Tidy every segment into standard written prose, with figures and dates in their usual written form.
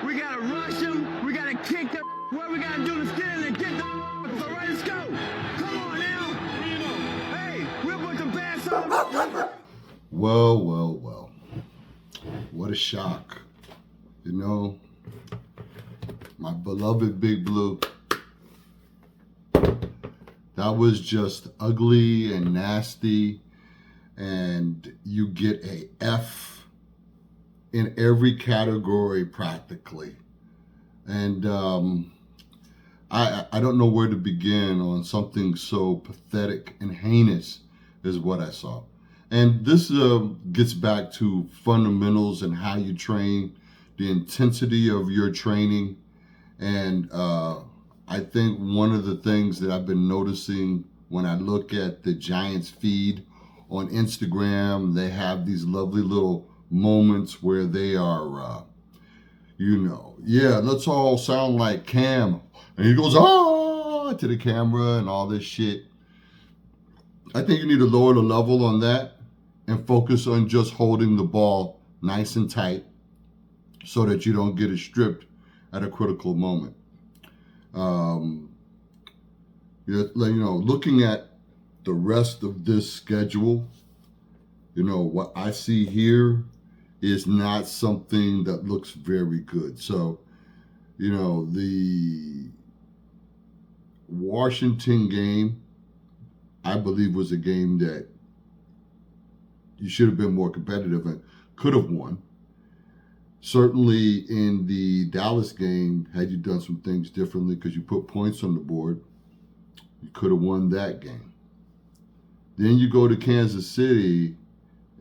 We gotta rush them. We gotta kick them. What we gotta do is get in and get the. All right, let's go. Come on now. Hey, we'll put the bass on. Well. What a shock. You know, my beloved Big Blue. That was just ugly and nasty. And you get a F in every category practically. And I don't know where to begin on something so pathetic and heinous as what I saw. And this gets back to fundamentals and how you train, the intensity of your training. And I think one of the things that I've been noticing when I look at the Giants feed on Instagram, they have these lovely little moments where they are, let's all sound like Cam. And he goes, to the camera and all this shit. I think you need to lower the level on that and focus on just holding the ball nice and tight so that you don't get it stripped at a critical moment. Looking at the rest of this schedule, what I see here is not something that looks very good. So, the Washington game, I believe, was a game that you should have been more competitive and could have won. Certainly in the Dallas game, had you done some things differently because you put points on the board, you could have won that game. Then you go to Kansas City,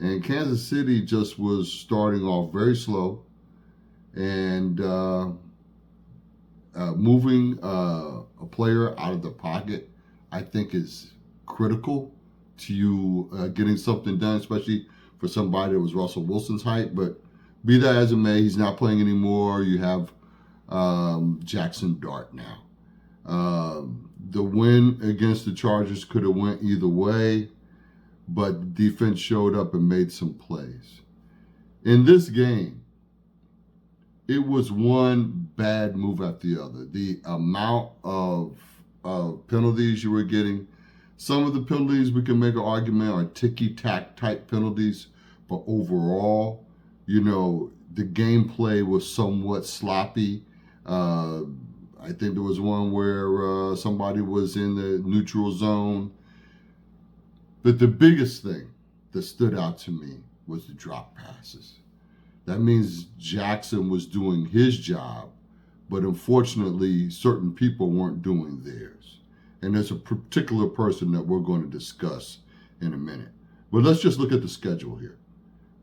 and Kansas City just was starting off very slow, and moving a player out of the pocket, I think, is critical to you getting something done, especially for somebody that was Russell Wilson's height. But be that as it may, he's not playing anymore. You have Jackson Dart now. The win against the Chargers could have went either way, but defense showed up and made some plays. In this game, it was one bad move after the other. The amount of penalties you were getting, some of the penalties we can make an argument are ticky-tack type penalties, but overall, the gameplay was somewhat sloppy. I think there was one where somebody was in the neutral zone. But the biggest thing that stood out to me was the drop passes. That means Jackson was doing his job, but unfortunately, certain people weren't doing theirs. And there's a particular person that we're going to discuss in a minute. But let's just look at the schedule here.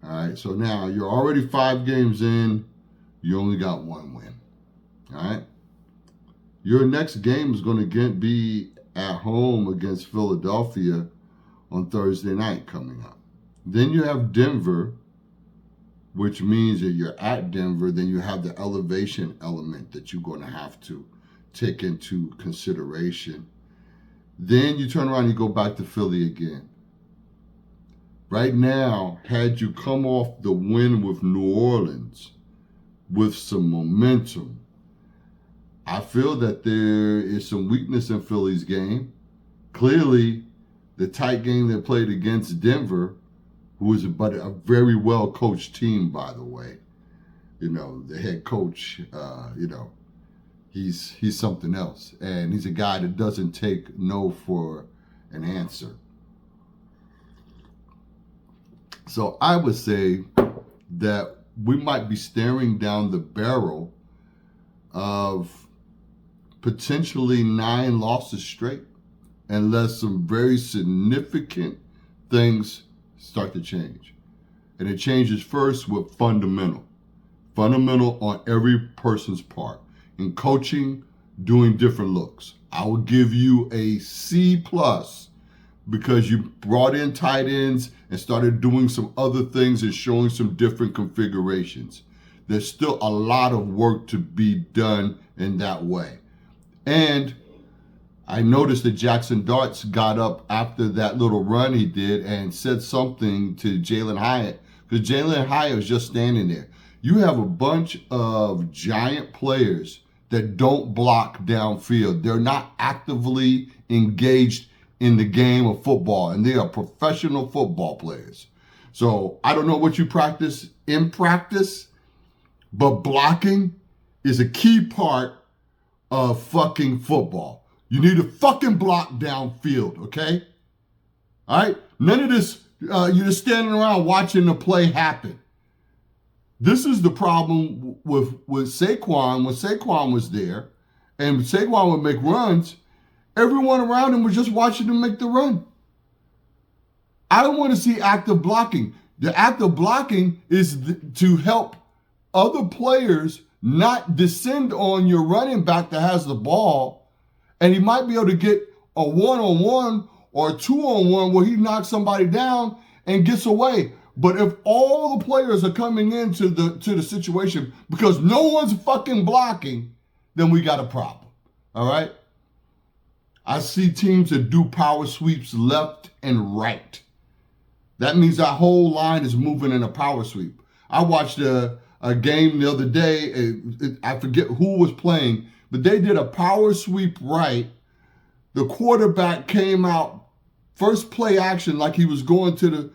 All right, so now you're already 5 games in. You only got 1 win. All right. Your next game is going to be at home against Philadelphia on Thursday night coming up. Then you have Denver, which means that you're at Denver. Then you have the elevation element that you're going to have to take into consideration. Then you turn around and you go back to Philly again. Right now, had you come off the win with New Orleans with some momentum, I feel that there is some weakness in Philly's game. Clearly, the tight game they played against Denver, who is a very well-coached team, by the way. The head coach, he's something else. And he's a guy that doesn't take no for an answer. So I would say that we might be staring down the barrel of potentially 9 losses straight unless some very significant things start to change. And it changes first with fundamental on every person's part. In coaching, doing different looks. I will give you a C+ because you brought in tight ends and started doing some other things and showing some different configurations. There's still a lot of work to be done in that way. And I noticed that Jackson Darts got up after that little run he did and said something to Jalen Hyatt, because Jalen Hyatt was just standing there. You have a bunch of giant players that don't block downfield. They're not actively engaged in the game of football, and they are professional football players. So I don't know what you practice in practice, but blocking is a key part of fucking football. You need to fucking block downfield, okay? All right? None of this, you're just standing around watching the play happen. This is the problem with Saquon. When Saquon was there and Saquon would make runs, everyone around him was just watching him make the run. I don't want to see active blocking. The active blocking is to help other players not descend on your running back that has the ball, and he might be able to get a one-on-one or a two-on-one where he knocks somebody down and gets away. But if all the players are coming into the situation because no one's fucking blocking, then we got a problem. All right? I see teams that do power sweeps left and right. That means our whole line is moving in a power sweep. I watched a game the other day. I forget who was playing, but they did a power sweep right. The quarterback came out first play action like he was going to the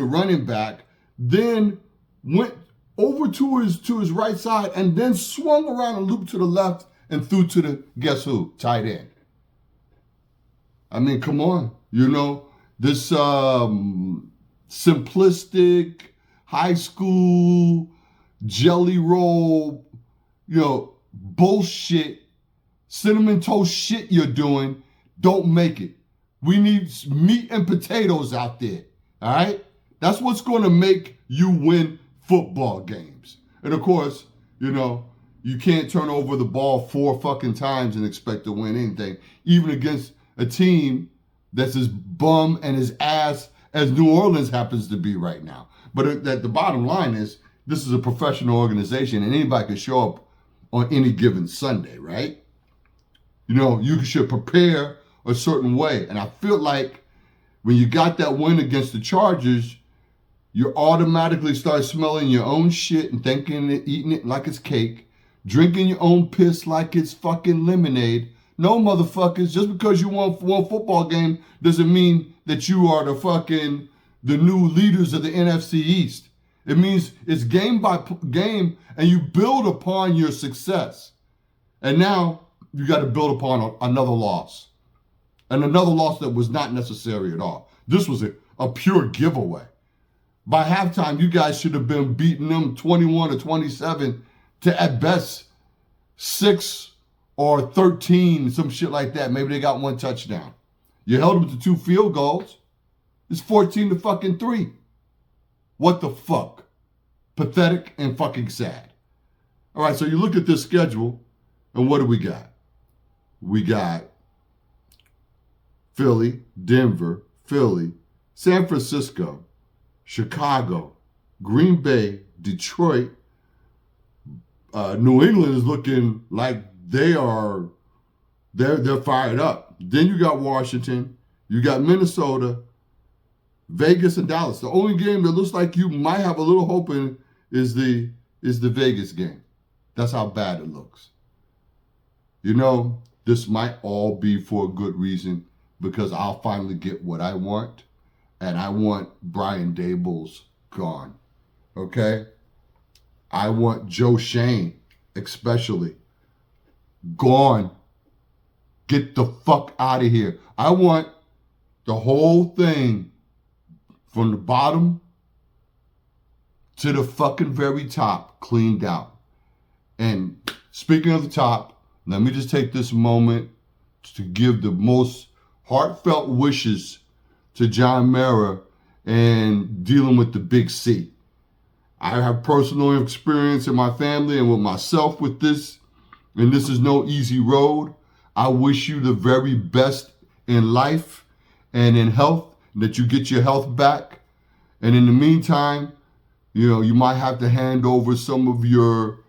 running back, then went over to his right side and then swung around and looped to the left and threw to the, guess who? Tight end. I mean, come on. You know, this simplistic high school jelly roll, bullshit, cinnamon toast shit you're doing, don't make it. We need meat and potatoes out there, all right? That's what's going to make you win football games. And of course, you can't turn over the ball 4 fucking times and expect to win anything, even against a team that's as bum and as ass as New Orleans happens to be right now. But the bottom line is, this is a professional organization and anybody can show up on any given Sunday, right? You should prepare a certain way. And I feel like when you got that win against the Chargers, you automatically start smelling your own shit and thinking and eating it like it's cake, drinking your own piss like it's fucking lemonade. No, motherfuckers, just because you won one football game doesn't mean that you are the new leaders of the NFC East. It means it's game by game and you build upon your success. And now you got to build upon another loss. And another loss that was not necessary at all. This was a pure giveaway. By halftime, you guys should have been beating them 21-27 to at best 6 or 13, some shit like that. Maybe they got 1 touchdown. You held them to 2 field goals. It's 14-3. What the fuck? Pathetic and fucking sad. All right, so you look at this schedule, and what do we got? We got Philly, Denver, Philly, San Francisco, Chicago, Green Bay, Detroit. New England is looking like they're fired up. Then you got Washington, you got Minnesota, Vegas, and Dallas. The only game that looks like you might have a little hope in is the Vegas game. That's how bad it looks. This might all be for a good reason because I'll finally get what I want, and I want Brian Daboll's gone. Okay? I want Joe Shane, especially, gone. Get the fuck out of here. I want the whole thing from the bottom to the fucking very top cleaned out. And speaking of the top, let me just take this moment to give the most heartfelt wishes to John Mara and dealing with the big C. I have personal experience in my family and with myself with this, and this is no easy road. I wish you the very best in life and in health, that you get your health back. And in the meantime, you might have to hand over some of your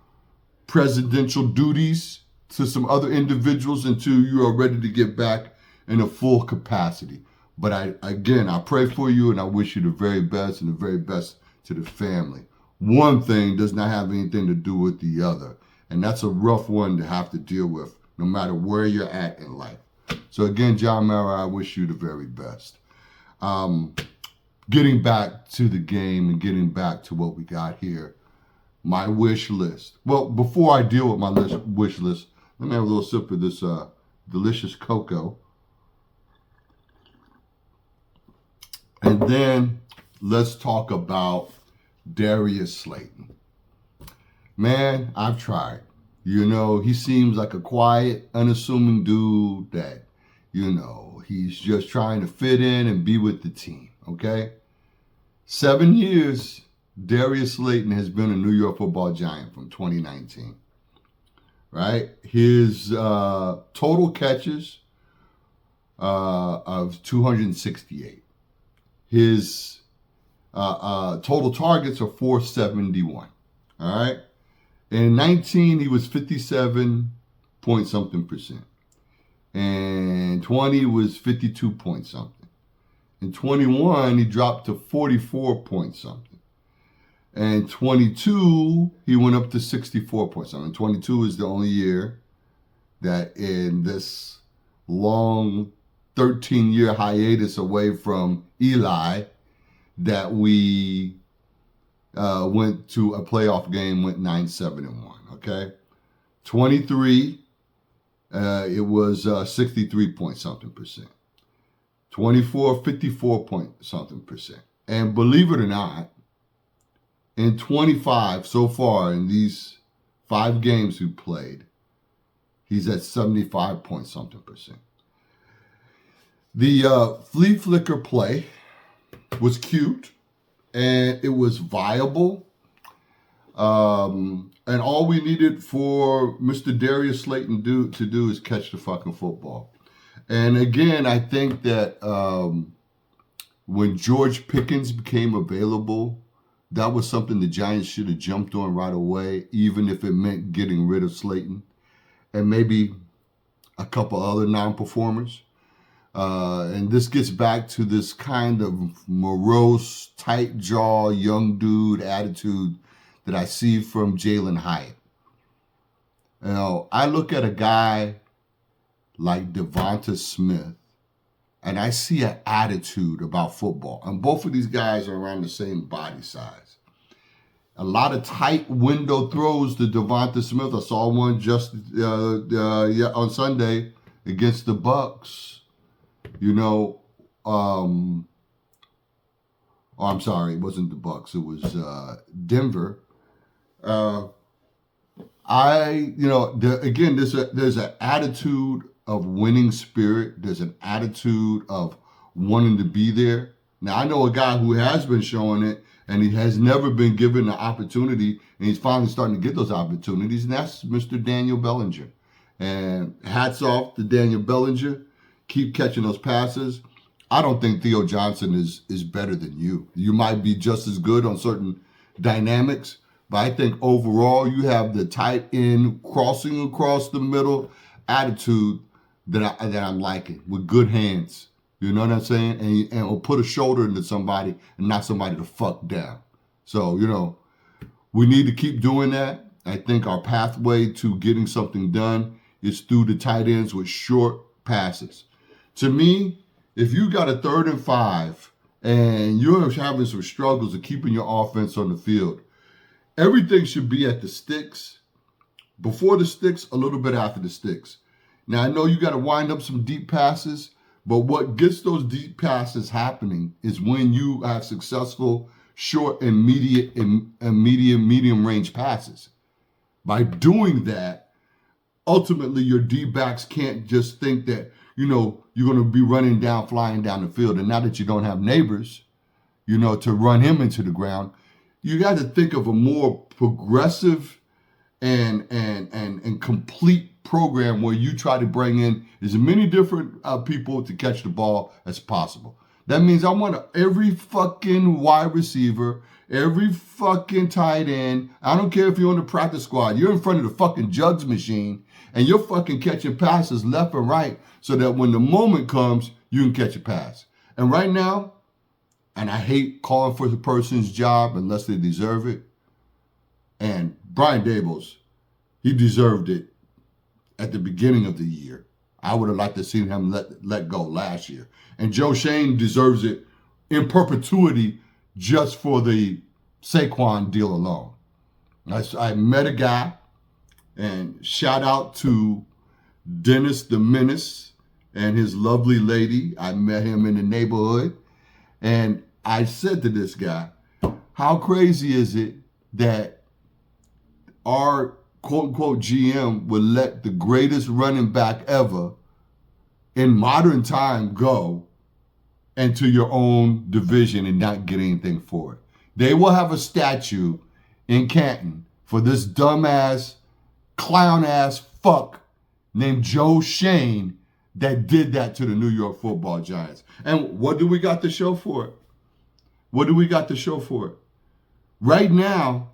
presidential duties to some other individuals until you are ready to get back in a full capacity. But I pray for you and I wish you the very best and the very best to the family. one thing does not have anything to do with the other. And that's a rough one to have to deal with, no matter where you're at in life. So again, John Mara, I wish you the very best. Getting back to the game and getting back to what we got here, my wish list. Well, before I deal with my wish list, let me have a little sip of this delicious cocoa. And then let's talk about Darius Slayton. Man, I've tried. You know, he seems like a quiet, unassuming dude that, you know, he's just trying to fit in and be with the team, okay? 7 years, Darius Slayton has been a New York Football Giant from 2019, right? His total catches of 268. His total targets are 471, all right? In 19, he was 57 point something percent. And 20 was 52 point something. In 21, he dropped to 44 point something. And 22, he went up to 64 point something. 22 is the only year that in this long 13-year hiatus away from Eli that we went to a playoff game, went 9-7-1, okay? 23, it was 63 point something percent. 24, 54 point something percent. And believe it or not, in 25 so far in these 5 games we played, he's at 75 point something percent. The flea flicker play was cute and it was viable. And all we needed for Mr. Darius Slayton to do is catch the fucking football. And again, I think that when George Pickens became available, that was something the Giants should have jumped on right away, even if it meant getting rid of Slayton and maybe a couple other non-performers. And this gets back to this kind of morose, tight jaw, young dude attitude that I see from Jalen Hyatt. You know, I look at a guy like Devonta Smith, and I see an attitude about football. And both of these guys are around the same body size. A lot of tight window throws to Devonta Smith. I saw one just on Sunday against the Bucks. You know, oh, I'm sorry, it wasn't the Bucks. It was Denver. Again, there's an attitude of winning spirit. There's an attitude of wanting to be there. Now, I know a guy who has been showing it, and he has never been given the opportunity, and he's finally starting to get those opportunities, and that's Mr. Daniel Bellinger. And hats off to Daniel Bellinger. Keep catching those passes. I don't think Theo Johnson is better than you. You might be just as good on certain dynamics, but I think overall you have the tight end crossing across the middle attitude that I'm liking, with good hands. You know what I'm saying? And will put a shoulder into somebody and knock somebody the fuck down. So, you know, we need to keep doing that. I think our pathway to getting something done is through the tight ends with short passes. To me, if you got a 3rd and 5 and you're having some struggles of keeping your offense on the field, everything should be at the sticks, before the sticks, a little bit after the sticks. Now, I know you got to wind up some deep passes, but what gets those deep passes happening is when you have successful short and medium range passes. By doing that, ultimately your D-backs can't just think that, you know, you're going to be running down, flying down the field. And now that you don't have neighbors, you know, to run him into the ground, you got to think of a more progressive and complete program where you try to bring in as many different people to catch the ball as possible. That means I want every fucking wide receiver, every fucking tight end. I don't care if you're on the practice squad. You're in front of the fucking jugs machine and you're fucking catching passes left and right so that when the moment comes, you can catch a pass. And right now, and I hate calling for the person's job unless they deserve it, And Brian Daboll, he deserved it at the beginning of the year. I would have liked to see him let go last year. And Joe Shane deserves it in perpetuity just for the Saquon deal alone. I met a guy, and shout out to Dennis the Menace and his lovely lady. I met him in the neighborhood, and I said to this guy, how crazy is it that our quote-unquote GM would let the greatest running back ever in modern time go into your own division and not get anything for it? They will have a statue in Canton for this dumbass, clown-ass fuck named Joe Shane that did that to the New York Football Giants. And what do we got to show for it? What do we got to show for it? Right now,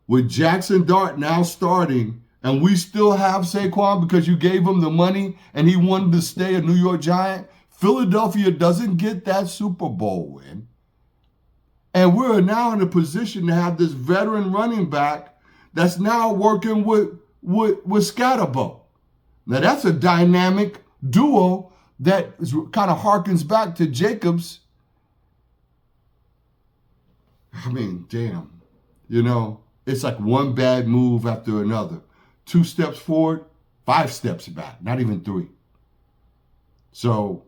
with Jackson Dart now starting, and we still have Saquon because you gave him the money and he wanted to stay a New York Giant, Philadelphia doesn't get that Super Bowl win. And we're now in a position to have this veteran running back that's now working with Scatterbo. Now that's a dynamic duo that kind of harkens back to Jacobs. I mean, damn. It's like one bad move after another. 2 steps forward, 5 steps back, not even 3. So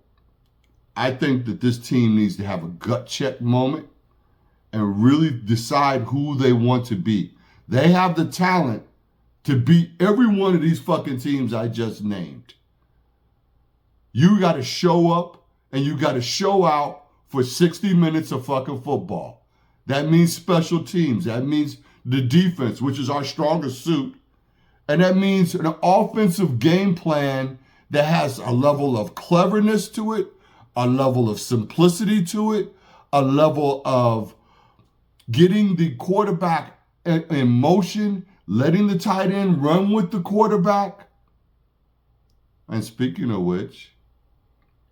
I think that this team needs to have a gut check moment and really decide who they want to be. They have the talent to beat every one of these fucking teams I just named. You got to show up and you got to show out for 60 minutes of fucking football. That means special teams. That means the defense, which is our strongest suit. And that means an offensive game plan that has a level of cleverness to it, a level of simplicity to it, a level of getting the quarterback in motion, letting the tight end run with the quarterback. And speaking of which,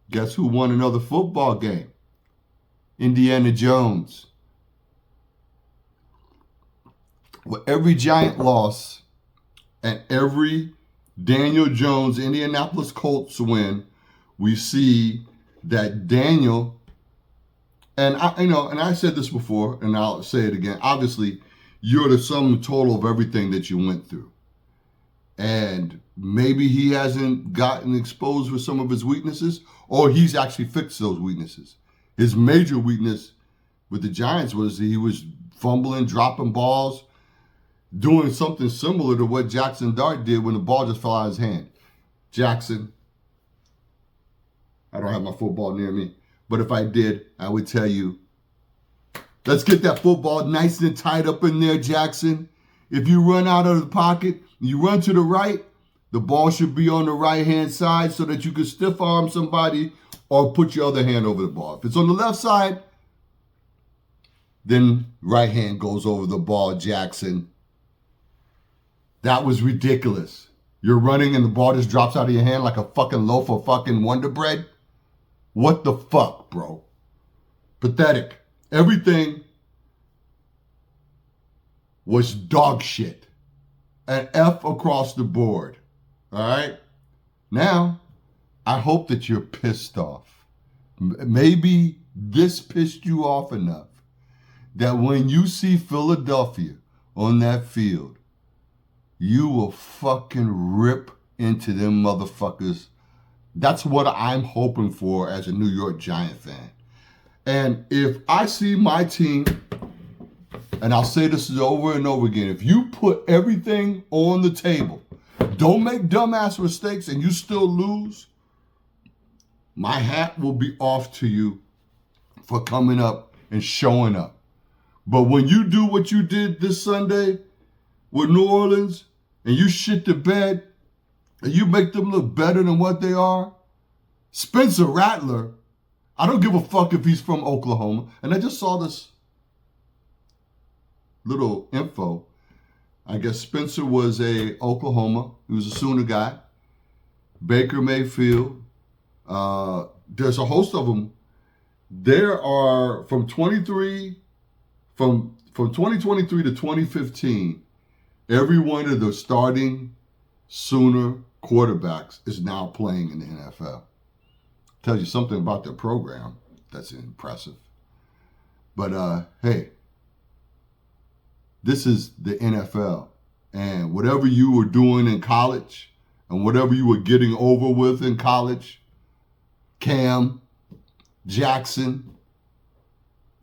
guess who won another football game? Indiana Jones. With every Giant loss and every Daniel Jones Indianapolis Colts win, we see that Daniel, and I said this before, and I'll say it again. Obviously, you're the sum total of everything that you went through. And maybe he hasn't gotten exposed for some of his weaknesses, or he's actually fixed those weaknesses. His major weakness with the Giants was he was fumbling, dropping balls, doing something similar to what Jackson Dart did when the ball just fell out of his hand. Jackson, I don't have my football near me, but if I did, I would tell you, let's get that football nice and tight up in there, Jackson. If you run out of the pocket, you run to the right, the ball should be on the right-hand side so that you can stiff arm somebody or put your other hand over the ball. If it's on the left side, then right hand goes over the ball, Jackson. That was ridiculous. You're running and the ball just drops out of your hand like a fucking loaf of fucking Wonder Bread. What the fuck, bro? Pathetic. Everything was dog shit. An F across the board. All right? Now, I hope that you're pissed off. Maybe this pissed you off enough that when you see Philadelphia on that field, you will fucking rip into them motherfuckers. That's what I'm hoping for as a New York Giant fan. And if I see my team, and I'll say this over and over again, if you put everything on the table, don't make dumbass mistakes and you still lose, my hat will be off to you for coming up and showing up. But when you do what you did this Sunday with New Orleans, and you shit the bed, and you make them look better than what they are, Spencer Rattler, I don't give a fuck if he's from Oklahoma. And I just saw this little info. I guess Spencer was a Oklahoma. He was a Sooner guy. Baker Mayfield. There's a host of them. There are from from 2023 to 2015, every one of the starting Sooner quarterbacks is now playing in the NFL. Tells you something about their program that's impressive. But hey, this is the NFL. And whatever you were doing in college and whatever you were getting over with in college, Cam, Jackson,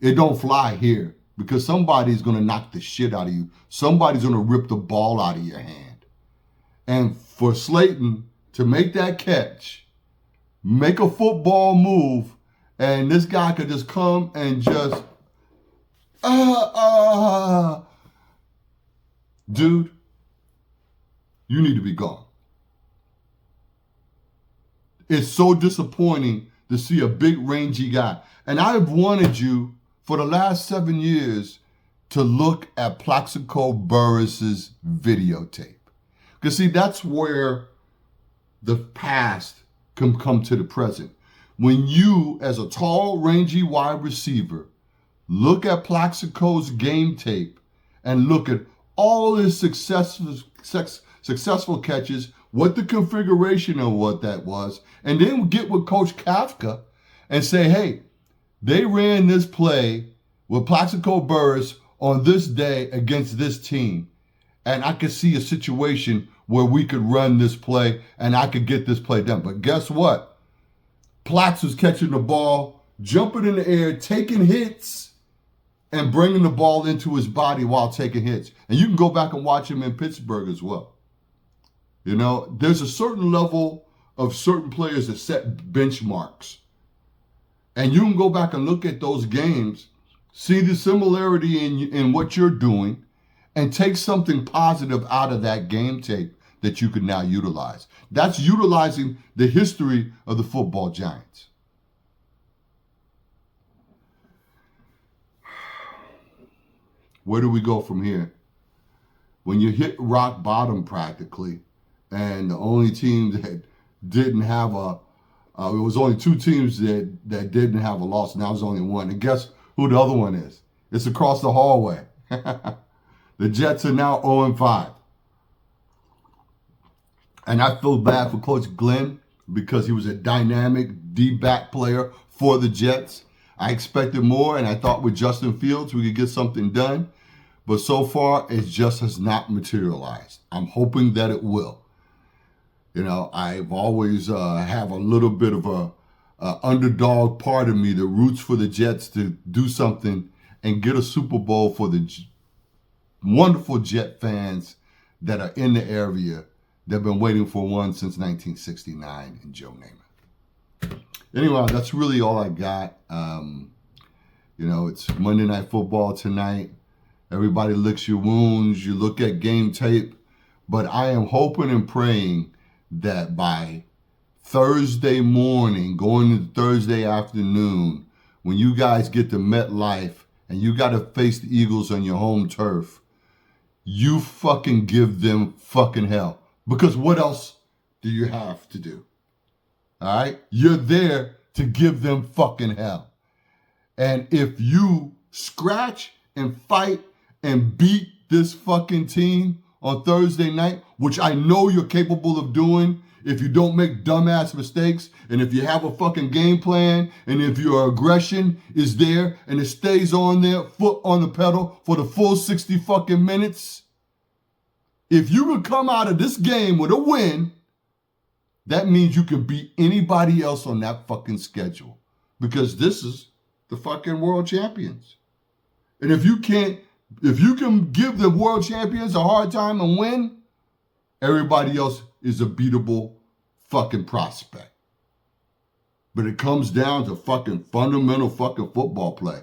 it don't fly here because somebody's going to knock the shit out of you. Somebody's going to rip the ball out of your hand. And for Slayton to make that catch, make a football move, and this guy could just come and just, dude, you need to be gone. It's so disappointing to see a big, rangy guy. And I've wanted you for the last 7 years to look at Plaxico Burress's videotape. Because see, that's where the past can come to the present. When you, as a tall, rangy wide receiver, look at Plaxico's game tape and look at all his successful catches, what the configuration of what that was, and then get with Coach Kafka and say, hey, they ran this play with Plaxico Burress on this day against this team. And I could see a situation where we could run this play and I could get this play done. But guess what? Plax was catching the ball, jumping in the air, taking hits, and bringing the ball into his body while taking hits. And you can go back and watch him in Pittsburgh as well. You know, there's a certain level of certain players that set benchmarks. And you can go back and look at those games, see the similarity in what you're doing, and take something positive out of that game tape that you can now utilize. That's utilizing the history of the football giants. Where do we go from here? When you hit rock bottom practically, and the only team that didn't have it was only 2 teams that didn't have a loss, and now there's only one. And guess who the other one is? It's across the hallway. The Jets are now 0-5. And I feel bad for Coach Glenn because he was a dynamic D-back player for the Jets. I expected more, and I thought with Justin Fields we could get something done. But so far, it just has not materialized. I'm hoping that it will. You know, I've always have a little bit of a underdog part of me that roots for the Jets to do something and get a Super Bowl for the wonderful Jet fans that are in the area that have been waiting for one since 1969 and Joe Namath. Anyway, that's really all I got. You know, it's Monday Night Football tonight. Everybody licks your wounds. You look at game tape. But I am hoping and praying that by Thursday morning, going into Thursday afternoon, when you guys get to MetLife and you got to face the Eagles on your home turf, you fucking give them fucking hell. Because what else do you have to do? All right? You're there to give them fucking hell. And if you scratch and fight and beat this fucking team on Thursday night, which I know you're capable of doing if you don't make dumbass mistakes, and if you have a fucking game plan, and if your aggression is there and it stays on there, foot on the pedal for the full 60 fucking minutes, if you would come out of this game with a win, that means you can beat anybody else on that fucking schedule. Because this is the fucking world champions. And if you can give the world champions a hard time and win, everybody else is a beatable fucking prospect. But it comes down to fucking fundamental fucking football play.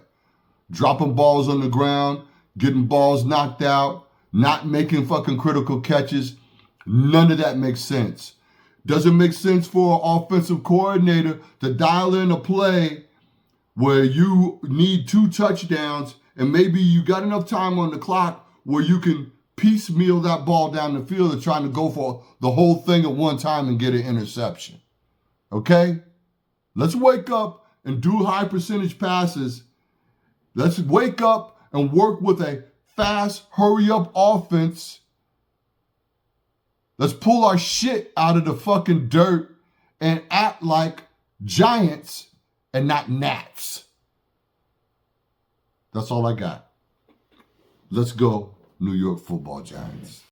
Dropping balls on the ground, getting balls knocked out, not making fucking critical catches. None of that makes sense. Doesn't make sense for an offensive coordinator to dial in a play where you need 2 touchdowns and maybe you got enough time on the clock where you can piecemeal that ball down the field and trying to go for the whole thing at one time and get an interception. Okay? Let's wake up and do high percentage passes. Let's wake up and work with a fast, hurry-up offense. Let's pull our shit out of the fucking dirt and act like giants and not gnats. That's all I got. Let's go, New York Football Giants.